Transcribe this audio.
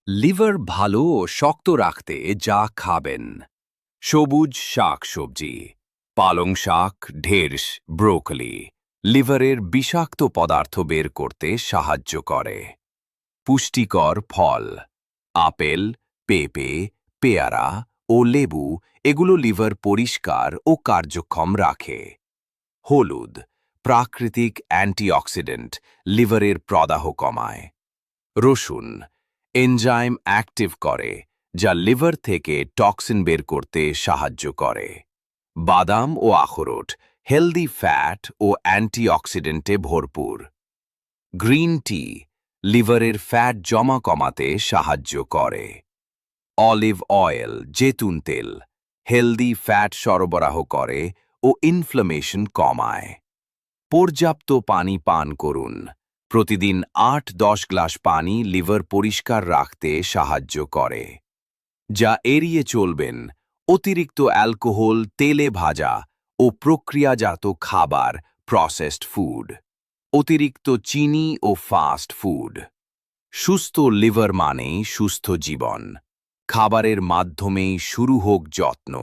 Liver ভালো ও শক্ত রাখতে যা খাবেন: সবুজ শাক-সবজি, পালং শাক, ঢেঁড়স, ব্রোকলি লিভারের বিষাক্ত পদার্থ বের করতে সাহায্য করে। পুষ্টিকর ফল: আপেল, পেঁপে, পেয়ারা ও লেবু এগুলো লিভার পরিষ্কার ও কার্যক্ষম রাখে। হলুদ, প্রাকৃতিক অ্যান্টিঅক্সিডেন্ট, লিভারের প্রদাহ কমায়। রসুন, এনজাইম অ্যাক্টিভ করে, যা লিভার থেকে টক্সিন বের করতে সাহায্য করে। বাদাম ও আখরোট হেলদি ফ্যাট ও অ্যান্টিঅক্সিডেন্টে ভরপুর। গ্রিন টি লিভারের ফ্যাট জমা কমাতে সাহায্য করে। অলিভ অয়েল, জৈতুন তেল হেলদি ফ্যাট সরবরাহ করে ও ইনফ্লামেশন কমায়। পর্যাপ্ত পানি পান করুন। প্রতিদিন ৮-১০ গ্লাস পানি লিভার পরিষ্কার রাখতে সাহায্য করে। যা এড়িয়ে চলবেন: অতিরিক্ত অ্যালকোহল, তেলে ভাজা ও প্রক্রিয়াজাত খাবার, প্রসেসড ফুড, অতিরিক্ত চিনি ও ফাস্ট ফুড। সুস্থ লিভার মানেই সুস্থ জীবন। খাবারের মাধ্যমেই শুরু হোক যত্ন।